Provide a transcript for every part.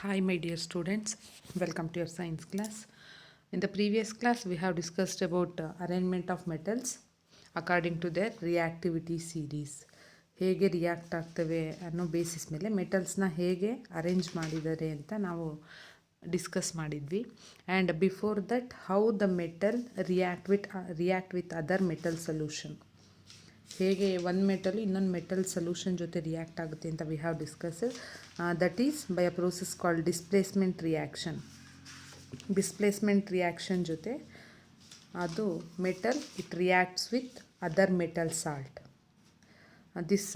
Hi, my dear students. Welcome to your science class. In the previous class, we have discussed about arrangement of metals according to their reactivity series. ಹೇಗೆ react ಆಗ್ತವೆ ಅನ್ನೋ basis ಮೇಲೆ ಮೆಟಲ್ಸ್ನ ಹೇಗೆ arrange ಮಾಡಿದ್ದಾರೆ ಅಂತ ನಾವು discuss ಮಾಡಿದ್ವಿ. And before that how the metal react with other metal solution, ಹೇಗೆ ಒಂದು ಮೆಟಲ್ ಇನ್ನೊಂದು ಮೆಟಲ್ ಸೊಲ್ಯೂಷನ್ ಜೊತೆ ರಿಯಾಕ್ಟ್ ಆಗುತ್ತೆ ಅಂತ we have discussed. That is by a process called displacement reaction. Displacement reaction ಜೊತೆ ಅದು metal it reacts with other metal salt. This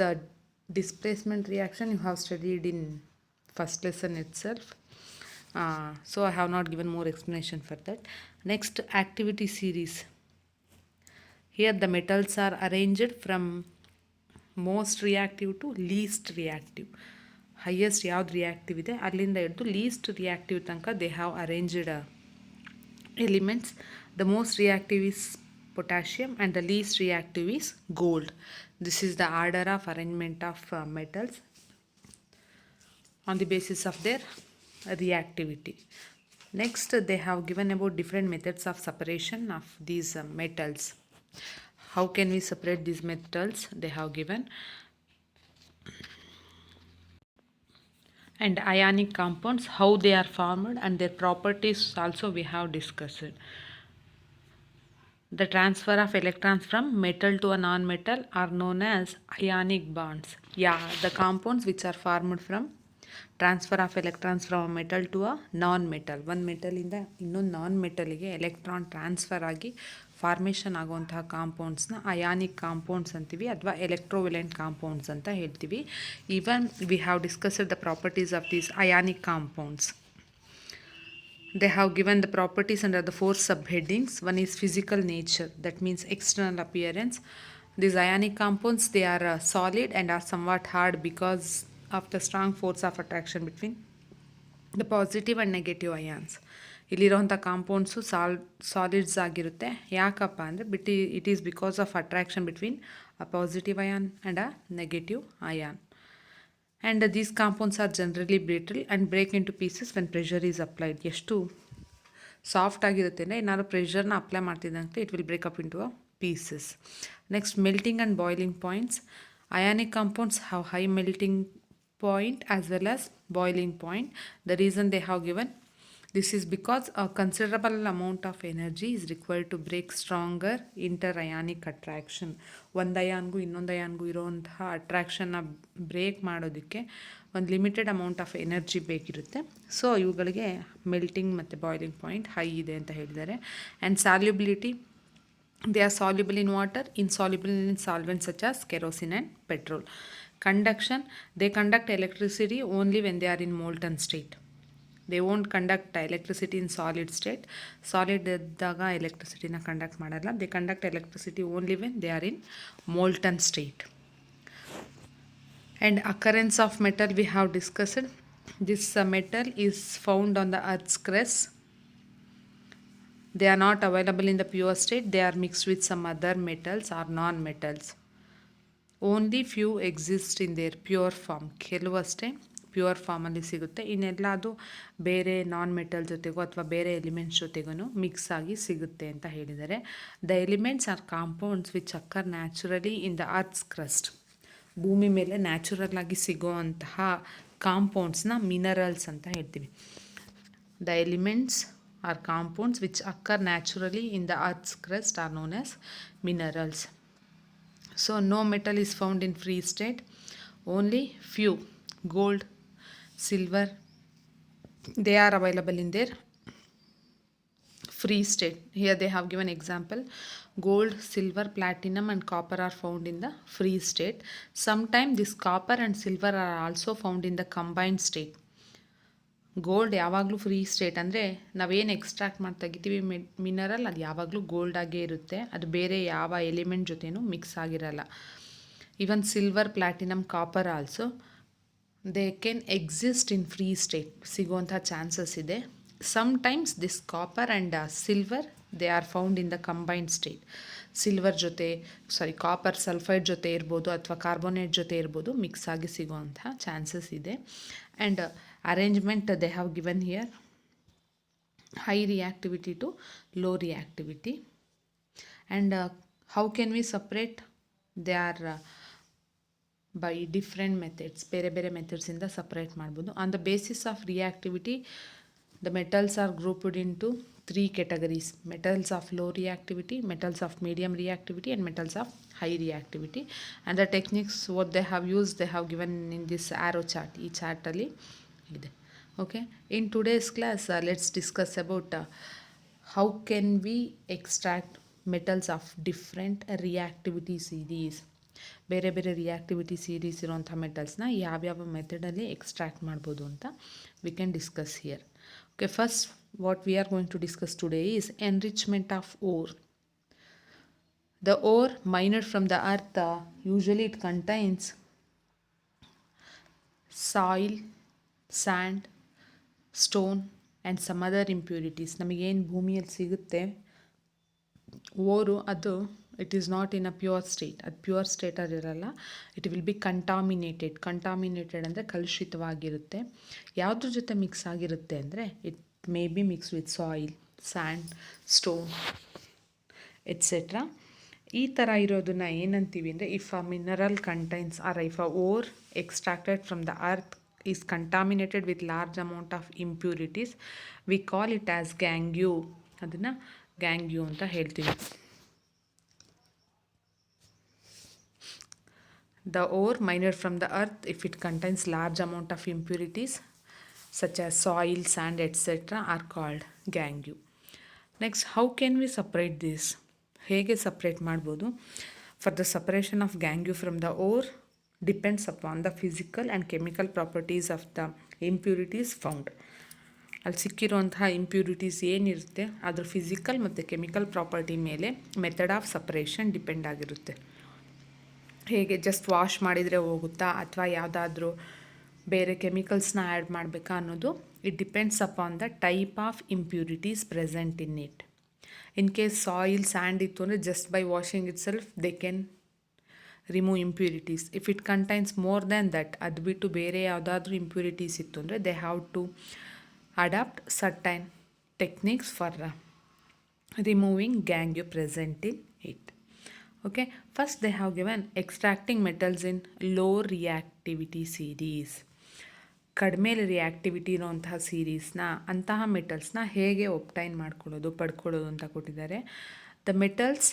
displacement reaction you have studied in first lesson itself, so I have not given more explanation for that. Next, activity series. Here the metals are arranged from most reactive to least reactive. Highest ಯಾವ್ದು reactive ಇದೆ ಅಲ್ಲಿಂದ ಹಿಡಿದು list reactive ತನಕ they have arranged elements. The most reactive is potassium and the least reactive is gold. This is the order of arrangement of metals on the basis of their reactivity. Next, they have given about different methods of separation of these metals. How can we separate these metals? They have given. And ionic compounds, how they are formed and their properties also we have discussed. The transfer of electrons from metal to a non-metal are known as ionic bonds. Yeah, the compounds which are formed from transfer of electrons from a metal to a non-metal. ಒಂದು ಮೆಟಲಿಂದ ಇನ್ನೊಂದು ನಾನ್ ಮೆಟಲಿಗೆ electron transfer ಆಗಿ formation ಆಗುವಂತಹ ಕಾಂಪೌಂಡ್ಸ್ನ ionic compounds ಅಂತೀವಿ ಅಥವಾ ಎಲೆಕ್ಟ್ರೋವೆಲೆಂಟ್ compounds ಅಂತ ಹೇಳ್ತೀವಿ. Even we have discussed the properties of these ionic compounds. They have given the properties under the 4 subheadings. One is physical nature, that means external appearance. These ionic compounds, they are solid and are somewhat hard because of the strong force of attraction between the positive and negative ions. ಇಲ್ಲಿರೋಂಥ compounds solids ಆಗಿರುತ್ತೆ. ಯಾಕಪ್ಪ ಅಂದರೆ it is because of attraction between a positive ion and a negative ion. And these compounds are generally brittle and break into pieces when pressure is applied. ಎಷ್ಟು soft ಆಗಿರುತ್ತೆ ಅಂದರೆ ಏನಾದ್ರು ಪ್ರೆಷರ್ನ apply ಮಾಡ್ತಿದ್ದಂತೆ it will break up into a pieces. Next, melting and boiling points. Ionic compounds have high melting point as well as boiling point. The reason they have given this is because a considerable amount of energy is required to break stronger inter-ionic attraction. ಒಂದು ಅಯಾನ್ಗೂ ಇನ್ನೊಂದು ಅಯಾನ್ಗೂ ಇರೋವಂತಹ ಅಟ್ರಾಕ್ಷನ್ನ break ಮಾಡೋದಕ್ಕೆ ಒಂದು limited amount of energy ಬೇಕಿರುತ್ತೆ. So ಇವುಗಳಿಗೆ melting ಮತ್ತು boiling point high ಇದೆ ಅಂತ ಹೇಳಿದ್ದಾರೆ. And solubility, they are soluble in water, insoluble in solvents such as kerosene and petrol. Conduction, they conduct electricity only when they are in molten state. They won't conduct electricity in solid state. Solid ಇದ್ದಾಗ ಎಲೆಕ್ಟ್ರಿಸಿಟಿನ conduct ಮಾಡಲ್ಲ. They conduct electricity only when they are in molten state. And occurrence of metal we have discussed. This metal is found on the earth's crust. They are not available in the pure state. They are mixed with some other metals or non-metals. Only few exist in their pure form. ಕೆಲವಷ್ಟೇ pure ಫಾರ್ಮಲ್ಲಿ ಸಿಗುತ್ತೆ. ಇನ್ನೆಲ್ಲ ಅದು ಬೇರೆ non metal ಜೊತೆಗೋ ಅಥವಾ ಬೇರೆ elements ಜೊತೆಗೂ mix ಆಗಿ ಸಿಗುತ್ತೆ ಅಂತ ಹೇಳಿದ್ದಾರೆ. The elements are compounds which occur naturally in the earth's crust. ಭೂಮಿ ಮೇಲೆ ನ್ಯಾಚುರಲ್ ಆಗಿ ಸಿಗೋವಂತಹ ಕಾಂಪೌಂಡ್ಸ್ನ ಮಿನರಲ್ಸ್ ಅಂತ ಹೇಳ್ತೀವಿ. The elements are compounds which occur naturally in the earth's crust are known as minerals. So no metal is found in free state. Only few, gold, silver, they are available in their free state. Here they have given example. Gold, silver, platinum and copper are found in the free state. Sometimes this copper and silver are also found in the combined state. Gold ಯಾವಾಗಲೂ free state ಅಂದರೆ ನಾವೇನು extract ಮಾಡಿ ತೆಗಿತೀವಿ mineral ಅದು ಯಾವಾಗಲೂ ಗೋಲ್ಡಾಗೇ ಇರುತ್ತೆ. ಅದು ಬೇರೆ ಯಾವ ಎಲಿಮೆಂಟ್ ಜೊತೆನೂ ಮಿಕ್ಸ್ ಆಗಿರಲ್ಲ. Even silver, platinum, copper also they can exist in free state, ಸಿಗುವಂಥ ಚಾನ್ಸಸ್ ಇದೆ. Sometimes this copper and silver they are found in the combined state. Silver ಜೊತೆ ಕಾಪರ್ ಸಲ್ಫೈಡ್ ಜೊತೆ ಇರ್ಬೋದು ಅಥವಾ ಕಾರ್ಬೋನೇಟ್ ಜೊತೆ ಇರ್ಬೋದು, ಮಿಕ್ಸ್ ಆಗಿ ಸಿಗುವಂಥ ಚಾನ್ಸಸ್ ಇದೆ. And arrangement they have given here: high reactivity to low reactivity. And how can we separate? They are by different methods, ಬೇರೆ ಬೇರೆ ಮೆಥಡ್ಸಿಂದ ಸಪ್ರೇಟ್ ಮಾಡ್ಬೋದು. On the basis of reactivity, the metals are grouped into 3 categories: metals of low reactivity, metals of medium reactivity, and metals of high reactivity. And the techniques what they have used, they have given in this arrow chart. ಈ ಚಾರ್ಟಲ್ಲಿ ಇದೆ. Okay, in today's class let's discuss about how can we extract metals of different reactivity series. ಬೇರೆ ಬೇರೆ reactivity series ಇರೋಂಥ ಮೆಟಲ್ಸ್ನ ಯಾವ್ಯಾವ ಮೆಥಡಲ್ಲಿ extract ಮಾಡ್ಬೋದು ಅಂತ we can discuss here. Okay, first what we are going to discuss today is enrichment of ore. The ore mined from the earth, usually it contains soil, sand, stone and some other impurities. ನಮಗೇನು ಭೂಮಿಯಲ್ಲಿ ಸಿಗುತ್ತೆ ಓರು, ಅದು it is not in a pure state. ಅದು pure ಸ್ಟೇಟಲ್ಲಿ ಇರಲ್ಲ. It will be contaminated ಅಂದರೆ ಕಲುಷಿತವಾಗಿರುತ್ತೆ. ಯಾವುದ್ರ ಜೊತೆ mix ಆಗಿರುತ್ತೆ ಅಂದರೆ it may be mix with soil, sand, stone etcetera. ಈ ಥರ ಇರೋದನ್ನ ಏನಂತೀವಿ ಅಂದರೆ, if a mineral contains or if a ore extracted from the earth is contaminated with large amount of impurities, we call it as gangue. ಅದನ್ನು ಗ್ಯಾಂಗ್ಯೂ ಅಂತ ಹೇಳ್ತೀವಿ. The ore mined from the earth, if it contains large amount of impurities such as soil, sand, etc., are called gangue. Next, how can we separate this? ಹೇಗೆ separate ಮಾಡ್ಬೋದು? For the separation of gangue from the ore depends upon the physical and chemical properties of the impurities found. ಅಲ್ಲಿ ಸಿಕ್ಕಿರುವಂತಹ impurities ಏನಿರುತ್ತೆ ಅದ್ರ physical ಮತ್ತು chemical property ಮೇಲೆ method of separation depend ಆಗಿರುತ್ತೆ. ಹೇಗೆ just wash ಮಾಡಿದರೆ ಹೋಗುತ್ತಾ ಅಥವಾ ಯಾವುದಾದ್ರೂ ಬೇರೆ ಕೆಮಿಕಲ್ಸ್ನ ಆ್ಯಡ್ ಮಾಡಬೇಕಾ ಅನ್ನೋದು it depends upon the type of impurities present in it. In case soil, sand ಇತ್ತು ಅಂದರೆ just by washing it self they can remove impurities. If it contains more than that, ಅದು ಬಿಟ್ಟು ಬೇರೆ ಯಾವುದಾದ್ರೂ ಇಂಪ್ಯೂರಿಟೀಸ್ ಇತ್ತು ಅಂದರೆ they have to adapt certain techniques for removing gangue present in it. Okay, first they have given extracting metals in low reactivity series. ಕಡಿಮೆ reactivity ಇರೋಂತಹ ಸೀರೀಸ್ನ, ಅಂತಹ ಮೆಟಲ್ಸ್ನ ಹೇಗೆ ಒಬ್ಟೈನ್ ಪಡ್ಕೊಳ್ಳೋದು ಅಂತ ಕೊಟ್ಟಿದ್ದಾರೆ. The metals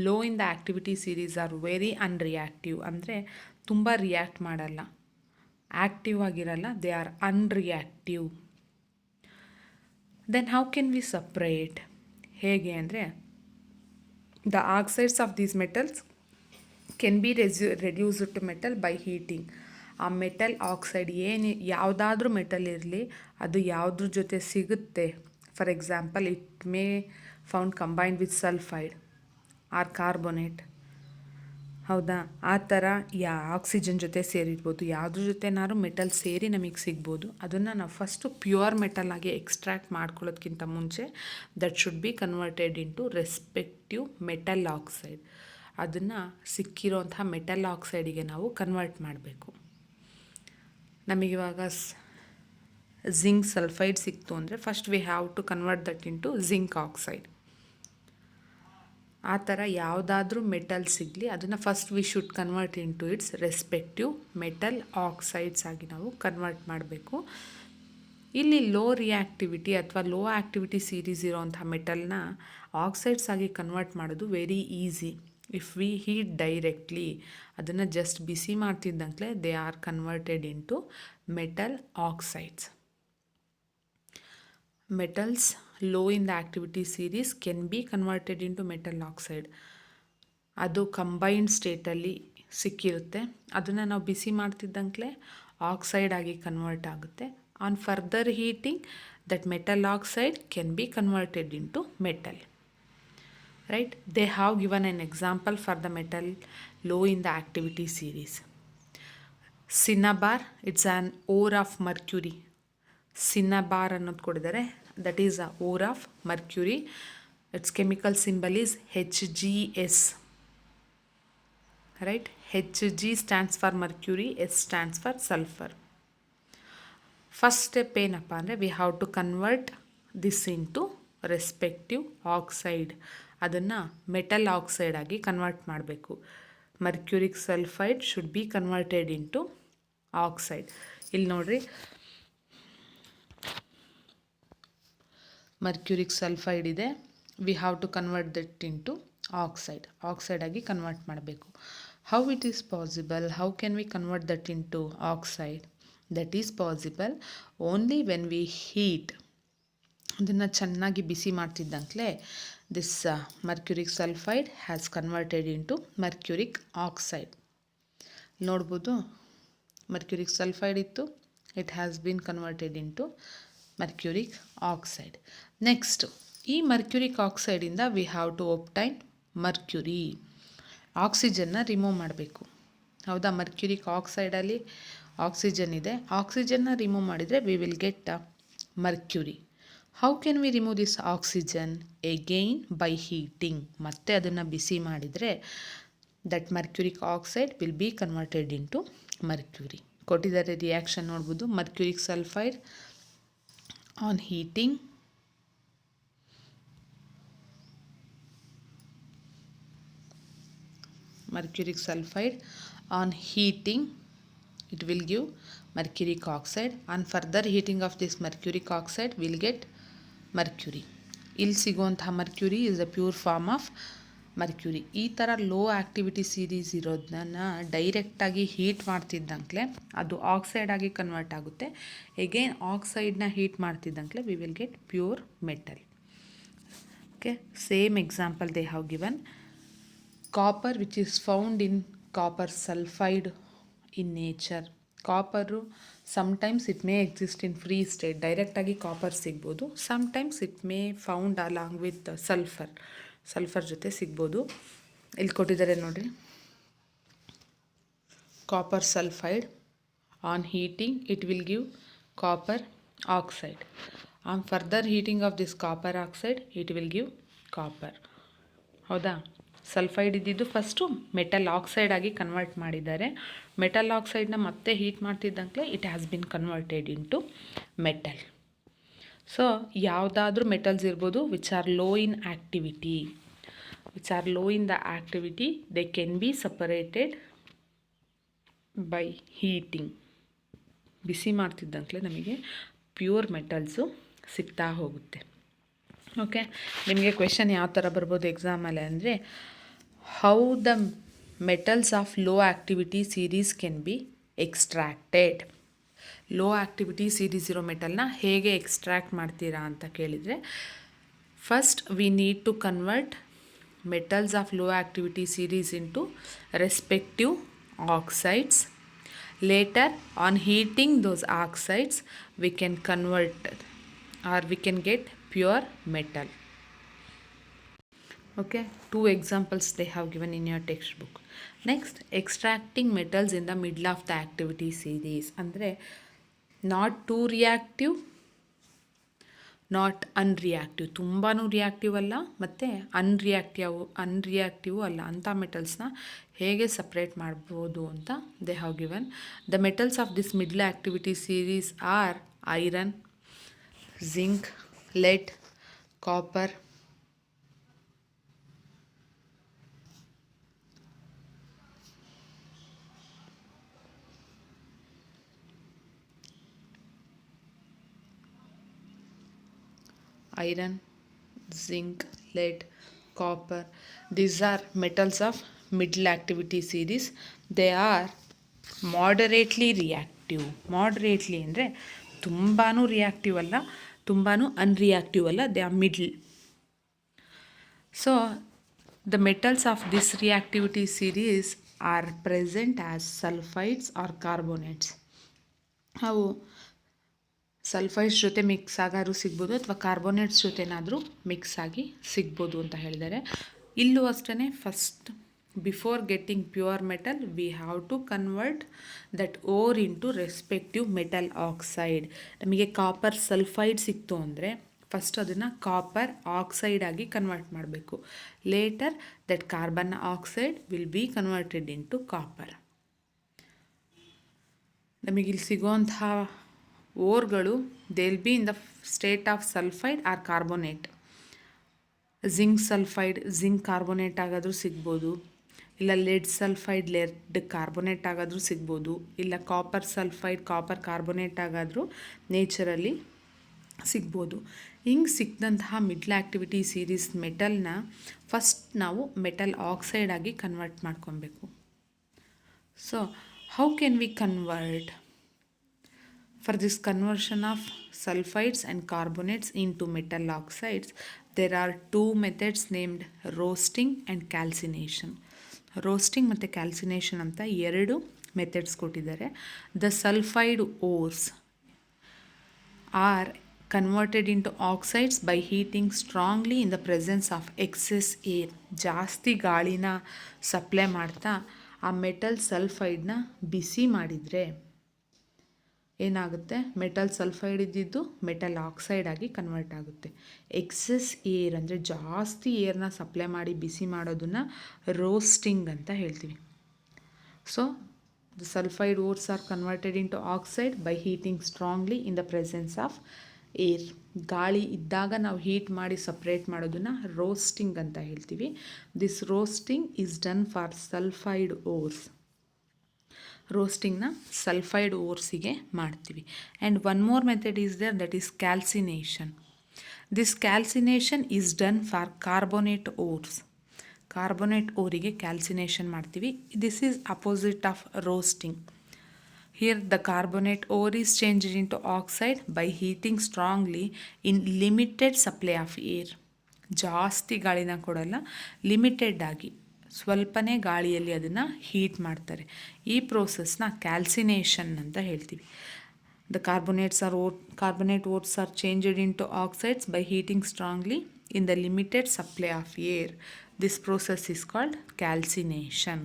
low in the activity series are very unreactive, ಅಂದರೆ ತುಂಬ ರಿಯಾಕ್ಟ್ ಮಾಡಲ್ಲ, ಆ್ಯಕ್ಟಿವ್ ಆಗಿರಲ್ಲ, they are unreactive. Then how can we separate? ಹೇಗೆ ಅಂದರೆ, the oxides of these metals can be reduced to metal by heating. ಆ metal oxide ಯಾವುದಾದ್ರೂ metal ಇರಲಿ, ಅದು ಯಾವುದ್ರ ಜೊತೆ ಸಿಗುತ್ತೆ, for example it may found combined with sulphide or carbonate, ಹೌದಾ, ಆ ಥರ ಆಕ್ಸಿಜನ್ ಜೊತೆ ಸೇರಿರ್ಬೋದು, ಯಾವುದ್ರ ಜೊತೆನಾದ್ರು ಮೆಟಲ್ ಸೇರಿ ನಮಗೆ ಸಿಗ್ಬೋದು. ಅದನ್ನು ನಾವು ಫಸ್ಟು ಪ್ಯೂರ್ ಮೆಟಲ್ ಆಗಿ ಎಕ್ಸ್ಟ್ರಾಕ್ಟ್ ಮಾಡ್ಕೊಳ್ಳೋದಕ್ಕಿಂತ ಮುಂಚೆ that should be converted into respective metal oxide. ಅದನ್ನು ಸಿಕ್ಕಿರೋಂಥ ಮೆಟಲ್ ಆಕ್ಸೈಡಿಗೆ ನಾವು ಕನ್ವರ್ಟ್ ಮಾಡಬೇಕು. ನಮಗಿವಾಗ ಜಿಂಕ್ ಸಲ್ಫೈಡ್ ಸಿಕ್ತು ಅಂದರೆ first we have to convert that into zinc oxide. ಆ ಥರ ಯಾವುದಾದ್ರೂ ಮೆಟಲ್ ಸಿಗಲಿ, ಅದನ್ನು first we should convert into its respective metal oxides ಆಗಿ ನಾವು ಕನ್ವರ್ಟ್ ಮಾಡಬೇಕು. ಇಲ್ಲಿ ಲೋ ರಿಯಾಕ್ಟಿವಿಟಿ ಅಥವಾ ಲೋ ಆ್ಯಕ್ಟಿವಿಟಿ ಸೀರೀಸ್ ಇರೋವಂಥ ಮೆಟಲ್ನ ಆಕ್ಸೈಡ್ಸ್ ಆಗಿ ಕನ್ವರ್ಟ್ ಮಾಡೋದು very easy. If we heat directly, ಅದನ್ನು ಜಸ್ಟ್ ಬಿಸಿ ಮಾಡ್ತಿದ್ದಂತೆ they are converted into metal oxides. Metals low in the activity series can be converted into metal oxide. ಅದು combined ಸ್ಟೇಟಲ್ಲಿ ಸಿಕ್ಕಿರುತ್ತೆ, ಅದನ್ನು ನಾವು ಬಿಸಿ ಮಾಡ್ತಿದ್ದಂತೆ ಆಕ್ಸೈಡ್ ಆಗಿ ಕನ್ವರ್ಟ್ ಆಗುತ್ತೆ. On further heating that metal oxide Ken be converted into metal. Right? They have given an example for the metal low in the activity series. Cinnabar, it's an ore of mercury. Cinnabar ಅನ್ನೋದು ಕೊಡಿದ್ದಾರೆ, that is a ore of mercury. Its chemical symbol is HgS. Right? Hg stands for mercury, S stands for sulfur. First step ಏನಪ್ಪ ಅಂದರೆ we have to convert this into respective oxide. ಅದನ್ನು metal oxide ಆಗಿ convert ಮಾಡಬೇಕು. Mercuric sulphide should be converted into oxide. ಇಲ್ಲಿ ನೋಡ್ರಿ, mercuric sulphide ಇದೆ, we have to convert that into oxide ಆಗಿ convert ಮಾಡಬೇಕು. How it is possible? How can we convert that into oxide? That is possible only when we heat. ಅದನ್ನು ಚೆನ್ನಾಗಿ ಬಿಸಿ ಮಾಡ್ತಿದ್ದಂತಲೇ this mercuric sulphide has converted into mercuric oxide. ನೋಡ್ಬೋದು, mercuric sulphide ಇತ್ತು, it has been converted into mercuric oxide. Next, ಈ mercuric ಆಕ್ಸೈಡಿಂದ we have to obtain mercury. ಆಕ್ಸಿಜನ್ನ remove ಮಾಡಬೇಕು. ಹೌದಾ? ಮರ್ಕ್ಯೂರಿಕ್ ಆಕ್ಸೈಡಲ್ಲಿ ಆಕ್ಸಿಜನ್ ಇದೆ, ಆಕ್ಸಿಜನ್ನ ರಿಮೂವ್ ಮಾಡಿದರೆ we will get mercury. How can we remove this oxygen? Again by heating. ಮತ್ತೆ ಅದನ್ನು ಬಿಸಿ ಮಾಡಿದರೆ that mercuric oxide will be converted into mercury. ಕೊಟ್ಟಿದ್ದಾರೆ ರಿಯಾಕ್ಷನ್ ನೋಡ್ಬೋದು. Mercuric sulphide on heating, mercuric sulfide on heating, it will give mercuric oxide. On further heating of this mercuric oxide will get mercury. ಇಲ್ಲಿ ಸಿಗುವಂತಹ mercury is a pure form of mercury. ಈ ಥರ low activity series ಇರೋದನ್ನ ಡೈರೆಕ್ಟಾಗಿ heat ಮಾಡ್ತಿದ್ದಂಗೆ ಅದು oxide ಆಗಿ convert ಆಗುತ್ತೆ. Again ಆಕ್ಸೈಡ್ನ ಹೀಟ್ ಮಾಡ್ತಿದ್ದಂಗೆ we will get pure metal. Okay, same example they have given. Copper, which is found in copper sulfide in nature. Copper sometimes it may exist in free state, ಡೈರೆಕ್ಟಾಗಿ copper ಸಿಗ್ಬೋದು. Sometimes it may found along with sulphur ಜೊತೆ ಸಿಗ್ಬೋದು. ಇಲ್ಲಿ ಕೊಟ್ಟಿದ್ದಾರೆ ನೋಡಿರಿ, copper sulphide on heating it will give copper oxide. On further heating of this copper oxide it will give copper. ಹೌದಾ? Sulphide ಇದ್ದಿದ್ದು first metal oxide ಆಗಿ convert ಮಾಡಿದ್ದಾರೆ. Metal ಆಕ್ಸೈಡ್ನ ಮತ್ತೆ ಹೀಟ್ ಮಾಡ್ತಿದ್ದಂಗೆ it has been converted into metal. So ಯಾವುದಾದ್ರೂ metals ಇರ್ಬೋದು which are low in activity, they can be separated by heating. ಬಿಸಿ ಮಾಡ್ತಿದ್ದಂಗೆ ನಮಗೆ ಪ್ಯೂರ್ ಮೆಟಲ್ಸು ಸಿಗ್ತಾ ಹೋಗುತ್ತೆ. ಓಕೆ, ನಿಮಗೆ ಕ್ವೆಶನ್ ಯಾವ ಥರ ಬರ್ಬೋದು ಎಕ್ಸಾಮಲ್ಲಿ ಅಂದರೆ, how the metals of low activity series can be extracted. Low activity series ಇರೋ ಮೆಟಲ್ನ ಹೇಗೆ ಎಕ್ಸ್ಟ್ರಾಕ್ಟ್ ಮಾಡ್ತೀರಾ ಅಂತ ಕೇಳಿದರೆ, first we need to convert metals of low activity series into respective oxides. Later on heating those oxides we can convert or we can get pure metal. Okay, 2 examples they have given in your textbook. Next, extracting metals in the middle of the activity series. ಅಂದರೆ not too reactive, not unreactive. ತುಂಬಾ reactive ಅಲ್ಲ ಮತ್ತು ಅನ್ರಿಯಾಕ್ಟಿವ್ ಅಲ್ಲ ಅಂಥ ಮೆಟಲ್ಸ್ನ ಹೇಗೆ separate ಮಾಡ್ಬೋದು ಅಂತ they have given. The metals of this middle activity series are iron, zinc, lead, copper, iron, zinc, lead, copper. These are metals of middle activity series. They are moderately reactive. Moderately ಅಂದರೆ ತುಂಬಾ reactive ಅಲ್ಲ, ತುಂಬಾ unreactive ಅಲ್ಲ, they are middle. So the metals of this reactivity series are present as sulphides or carbonates. ಅವು sulphides ಜೊತೆ mix ಆಗಾರು ಸಿಗ್ಬೋದು ಅಥವಾ ಕಾರ್ಬೋನೇಟ್ಸ್ ಜೊತೆನಾದರೂ ಮಿಕ್ಸ್ ಆಗಿ ಸಿಗ್ಬೋದು ಅಂತ ಹೇಳಿದ್ದಾರೆ. ಇಲ್ಲೂ ಅಷ್ಟೇ, first before getting pure metal we have to convert that ore into respective metal oxide. ನಮಗೆ ಕಾಪರ್ ಸಲ್ಫೈಡ್ ಸಿಕ್ತು ಅಂದರೆ ಫಸ್ಟ್ ಅದನ್ನು ಕಾಪರ್ ಆಕ್ಸೈಡ್ ಆಗಿ ಕನ್ವರ್ಟ್ ಮಾಡಬೇಕು. Later that carbon oxide will be converted into copper. ನಮಗಿಲ್ಲಿ ಸಿಗುವಂತಹ ಓರ್ಗಳು they will be in the state of sulphide or carbonate. Zinc sulphide zinc carbonate ಆಗಾದರೂ ಸಿಗ್ಬೋದು, ಇಲ್ಲ ಲೆಡ್ ಸಲ್ಫೈಡ್ ಲೆಡ್ ಕಾರ್ಬೋನೇಟ್ ಆಗಾದರೂ ಸಿಗ್ಬೋದು, ಇಲ್ಲ ಕಾಪರ್ ಸಲ್ಫೈಡ್ ಕಾಪರ್ ಕಾರ್ಬೋನೇಟ್ ಆಗಾದರೂ ನೇಚರಲ್ಲಿ ಸಿಗ್ಬೋದು. ಹಿಂಗೆ ಸಿಕ್ಕಿದಂತಹ ಮಿಡ್ಲ್ ಆ್ಯಕ್ಟಿವಿಟಿ ಸೀರೀಸ್ ಮೆಟಲ್ನ ಫಸ್ಟ್ ನಾವು ಮೆಟಲ್ ಆಕ್ಸೈಡ್ ಆಗಿ ಕನ್ವರ್ಟ್ ಮಾಡ್ಕೊಬೇಕು. So how can we convert? For this conversion of sulfides and carbonates into metal oxides, there are two methods named roasting and calcination. Roasting ಮತ್ತು calcination ಅಂತ ಎರಡು methods ಕೊಟ್ಟಿದ್ದಾರೆ. The sulfide ores are converted into oxides by heating strongly in the presence of excess air. ಜಾಸ್ತಿ ಗಾಳಿನ supply ಮಾಡ್ತಾ ಆ metal ಸಲ್ಫೈಡ್ನ ಬಿಸಿ ಮಾಡಿದರೆ ಏನಾಗುತ್ತೆ, ಮೆಟಲ್ ಸಲ್ಫೈಡ್ ಇದ್ದಿದ್ದು ಮೆಟಲ್ ಆಕ್ಸೈಡ್ ಆಗಿ ಕನ್ವರ್ಟ್ ಆಗುತ್ತೆ. ಎಕ್ಸೆಸ್ ಏರ್ ಅಂದರೆ ಜಾಸ್ತಿ ಏರ್ನ ಸಪ್ಲೈ ಮಾಡಿ ಬಿಸಿ ಮಾಡೋದನ್ನು ರೋಸ್ಟಿಂಗ್ ಅಂತ ಹೇಳ್ತೀವಿ. So the sulphide ores are converted into oxide by heating strongly in the presence of air. ಗಾಳಿ ಇದ್ದಾಗ ನಾವು ಹೀಟ್ ಮಾಡಿ ಸಪ್ರೇಟ್ ಮಾಡೋದನ್ನು ರೋಸ್ಟಿಂಗ್ ಅಂತ ಹೇಳ್ತೀವಿ. This roasting is done for sulphide ores. ರೋಸ್ಟಿಂಗ್ನ ಸಲ್ಫೈಡ್ ಓರ್ಸಿಗೆ ಮಾಡ್ತೀವಿ. And one more method is there, that is calcination. This calcination is done for carbonate ores. Carbonate ಓರಿಗೆ ಕ್ಯಾಲ್ಸಿನೇಷನ್ ಮಾಡ್ತೀವಿ. This is opposite of roasting. Here the carbonate ore is changed into oxide by heating strongly in limited supply of air. ಜಾಸ್ತಿ ಗಾಳಿನ ಕೊಡಲ್ಲ, limited ಆಗಿ ಸ್ವಲ್ಪನೇ ಗಾಳಿಯಲ್ಲಿ ಅದನ್ನು heat ಮಾಡ್ತಾರೆ. ಈ ಪ್ರೋಸೆಸ್ನ ಕ್ಯಾಲ್ಸಿನೇಷನ್ ಅಂತ ಹೇಳ್ತೀವಿ. The carbonate ores are changed into oxides by heating strongly in the limited supply of air. This process is called calcination.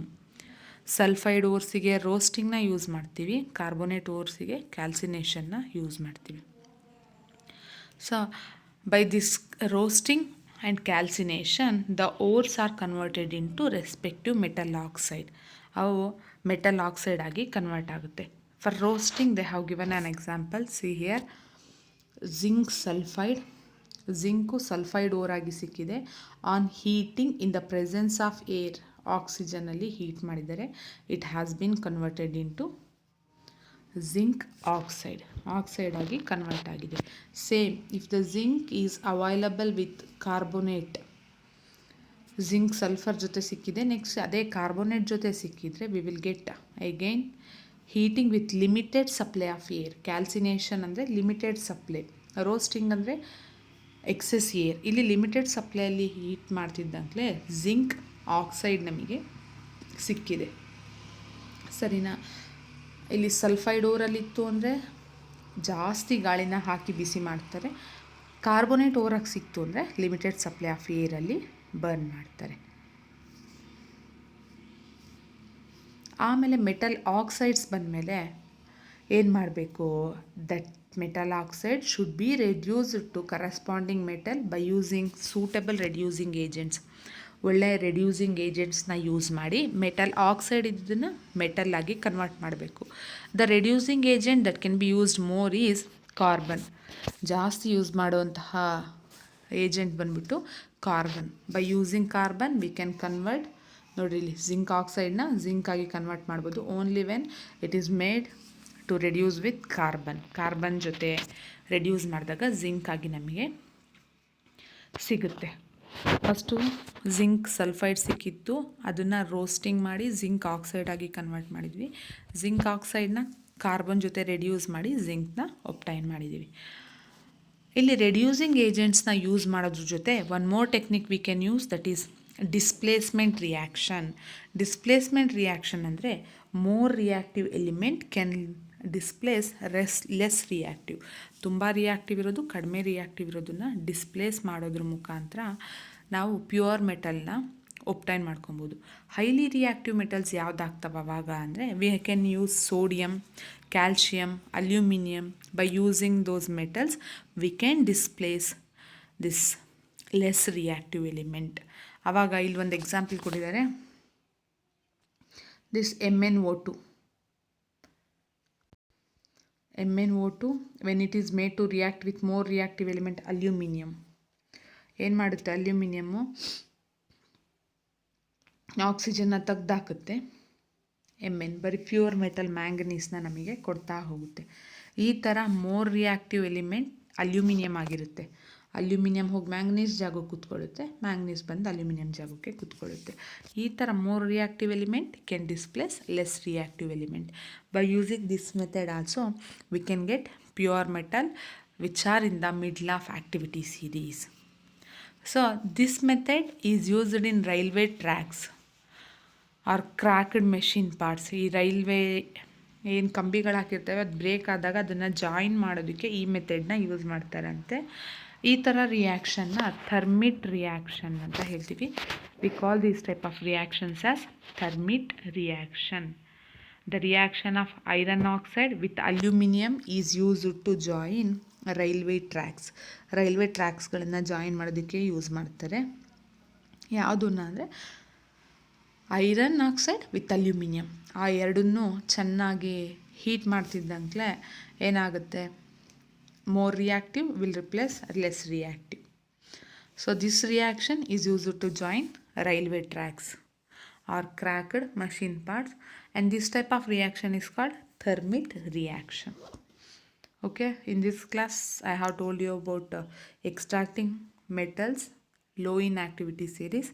Sulphide ಓರ್ಸಿಗೆ ರೋಸ್ಟಿಂಗ್ನ ಯೂಸ್ ಮಾಡ್ತೀವಿ, ಕಾರ್ಬೋನೇಟ್ ಓರ್ಸಿಗೆ ಕ್ಯಾಲ್ಸಿನೇಷನ್ನ ಯೂಸ್ ಮಾಡ್ತೀವಿ. So by this roasting and calcination, the ores are converted into respective metal oxide. ಅವು metal oxide ಆಗಿ convert ಆಗುತ್ತೆ. For roasting they have given an example. See here, zinc sulphide. Zinc sulphide ore ಆಗಿ ಸಿಕ್ಕಿದೆ. On heating in the presence of air, ಆಕ್ಸಿಜನಲ್ಲಿ heat ಮಾಡಿದರೆ it has been converted into zinc oxide. Oxide ಆಗಿ convert ಆಗಿದೆ. Same if the zinc is available with carbonate, zinc sulphur ಜೊತೆ ಸಿಕ್ಕಿದೆ, next ಅದೇ carbonate ಜೊತೆ ಸಿಕ್ಕಿದರೆ we will get again heating with limited supply of air. Calcination ಅಂದರೆ limited supply, roasting ಅಂದರೆ excess air. ಇಲ್ಲಿ ಲಿಮಿಟೆಡ್ ಸಪ್ಲೈಯಲ್ಲಿ ಹೀಟ್ ಮಾಡ್ತಿದ್ದಂತಲೇ ಜಿಂಕ್ ಆಕ್ಸೈಡ್ ನಮಗೆ ಸಿಕ್ಕಿದೆ. ಸರಿನಾ? ಇಲ್ಲಿ ಸಲ್ಫೈಡ್ ಓರಲ್ಲಿತ್ತು ಅಂದರೆ ಜಾಸ್ತಿ ಗಾಳಿನ ಹಾಕಿ ಬಿಸಿ ಮಾಡ್ತಾರೆ. ಕಾರ್ಬೋನೇಟ್ ಓರಾಗಿ ಸಿಕ್ತು ಅಂದರೆ ಲಿಮಿಟೆಡ್ ಸಪ್ಲೈ ಆಫ್ ಏರಲ್ಲಿ ಬರ್ನ್ ಮಾಡ್ತಾರೆ. ಆಮೇಲೆ ಮೆಟಲ್ ಆಕ್ಸೈಡ್ಸ್ ಬಂದಮೇಲೆ ಏನು ಮಾಡಬೇಕು? That metal oxide should be reduced to corresponding metal by using suitable reducing agents. ಒಳ್ಳೆಯ ರೆಡ್ಯೂಸಿಂಗ್ ಏಜೆಂಟ್ಸ್ನ ಯೂಸ್ ಮಾಡಿ ಮೆಟಲ್ ಆಕ್ಸೈಡ್ ಇದನ್ನು ಮೆಟಲ್ ಆಗಿ ಕನ್ವರ್ಟ್ ಮಾಡಬೇಕು. The reducing agent that can be used more is carbon. ಜಾಸ್ತಿ ಯೂಸ್ ಮಾಡುವಂತಹ agent ಬಂದ್ಬಿಟ್ಟು carbon. By using carbon we can convert, ನೋಡಿರಿ ಇಲ್ಲಿ ಜಿಂಕ್ ಆಕ್ಸೈಡ್ನ ಜಿಂಕ್ ಆಗಿ ಕನ್ವರ್ಟ್ ಮಾಡ್ಬೋದು only when it is made to reduce with carbon. Carbon ಜೊತೆ reduce ಮಾಡಿದಾಗ ಜಿಂಕ್ ಆಗಿ ನಮಗೆ ಸಿಗುತ್ತೆ. ಫಸ್ಟು ಜಿಂಕ್ ಸಲ್ಫೈಡ್ ಸಿಕ್ಕಿತ್ತು, ಅದನ್ನು ರೋಸ್ಟಿಂಗ್ ಮಾಡಿ ಜಿಂಕ್ ಆಕ್ಸೈಡ್ ಆಗಿ ಕನ್ವರ್ಟ್ ಮಾಡಿದ್ವಿ. ಜಿಂಕ್ ಆಕ್ಸೈಡ್ನ ಕಾರ್ಬನ್ ಜೊತೆ ರೆಡ್ಯೂಸ್ ಮಾಡಿ ಜಿಂಕ್ನ ಒಬ್ಟೈನ್ ಮಾಡಿದ್ದೀವಿ. ಇಲ್ಲಿ ರೆಡ್ಯೂಸಿಂಗ್ ಏಜೆಂಟ್ಸ್ನ ಯೂಸ್ ಮಾಡೋದ್ರ ಜೊತೆ one more technique we can use, that is displacement reaction. Displacement reaction ಅಂದರೆ more reactive element can displace less reactive. ತುಂಬ ರಿಯಾಕ್ಟಿವ್ ಇರೋದು ಕಡಿಮೆ ರಿಯಾಕ್ಟಿವ್ ಇರೋದನ್ನು ಡಿಸ್ಪ್ಲೇಸ್ ಮಾಡೋದ್ರ ಮುಖಾಂತರ ನಾವು ಪ್ಯೂರ್ ಮೆಟಲ್ನ ಒಬ್ಟೈನ್ ಮಾಡ್ಕೊಬೋದು. ಹೈಲಿ ರಿಯಾಕ್ಟಿವ್ ಮೆಟಲ್ಸ್ ಯಾವುದಾಗ್ತವೆ ಅವಾಗ ಅಂದರೆ we can use sodium, calcium, aluminium. By using those metals we can displace this less reactive element. ಆವಾಗ ಇಲ್ಲಿ ಒಂದು ಎಕ್ಸಾಂಪಲ್ ಕೊಟ್ಟಿದ್ದಾರೆ, this MnO2. MnO2 when it is made to react with more reactive element aluminium. ಏನು ಮಾಡುತ್ತೆ aluminium? ಆಕ್ಸಿಜನ್ನ ತೆಗ್ದಾಕುತ್ತೆ. Mn ಬರೀ pure metal ಮ್ಯಾಂಗನೀಸ್ನ ನಮಗೆ ಕೊಡ್ತಾ ಹೋಗುತ್ತೆ. ಈ ಥರ ಮೋರ್ ರಿಯಾಕ್ಟಿವ್ ಎಲಿಮೆಂಟ್ ಅಲ್ಯೂಮಿನಿಯಂ ಆಗಿರುತ್ತೆ. ಅಲ್ಯೂಮಿನಿಯಂ ಹೋಗಿ ಮ್ಯಾಂಗನೀಸ್ ಜಾಗಕ್ಕೆ ಕೂತ್ಕೊಳ್ಳುತ್ತೆ, ಮ್ಯಾಂಗನೀಸ್ ಬಂದು ಅಲ್ಯೂಮಿನಿಯಂ ಜಾಗಕ್ಕೆ ಕೂತ್ಕೊಳ್ಳುತ್ತೆ. ಈ ಥರ more reactive element can displace less reactive element. By using this method also we can get pure metal which are in the middle of activity series. So this method is used in railway tax or cracked machine parts. ಈ railway ಏನು ಕಂಬಿಗಳು ಹಾಕಿರ್ತವೆ ಅದು break ಆದಾಗ ಅದನ್ನು join ಮಾಡೋದಕ್ಕೆ ಈ ಮೆಥಡ್ನ use ಮಾಡ್ತಾರಂತೆ. ಈ ಥರ ರಿಯಾಕ್ಷನ್ನ ಥರ್ಮಿಟ್ ರಿಯಾಕ್ಷನ್ ಅಂತ ಹೇಳ್ತೀವಿ. We call this type of reactions as thermite reaction. The reaction of iron oxide with aluminium is used to join railway tracks. Railway ಟ್ರ್ಯಾಕ್ಸ್ಗಳನ್ನು ಜಾಯಿನ್ ಮಾಡೋದಕ್ಕೆ ಯೂಸ್ ಮಾಡ್ತಾರೆ. ಯಾವುದನ್ನ ಅಂದರೆ ಐರನ್ ಆಕ್ಸೈಡ್ ವಿತ್ ಅಲ್ಯೂಮಿನಿಯಂ. ಆ ಎರಡನ್ನೂ ಚೆನ್ನಾಗಿ ಹೀಟ್ ಮಾಡ್ತಿದ್ದಂಗೆ ಏನಾಗುತ್ತೆ, more reactive will replace less reactive. So this reaction is used to join railway tracks or cracked machine parts, and this type of reaction is called thermit reaction. Okay, in this class I have told you about extracting metals low in activity series,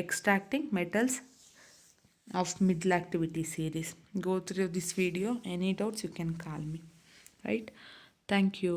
extracting metals of middle activity series. Go through this video. Any doubts you can call me, right? Thank you.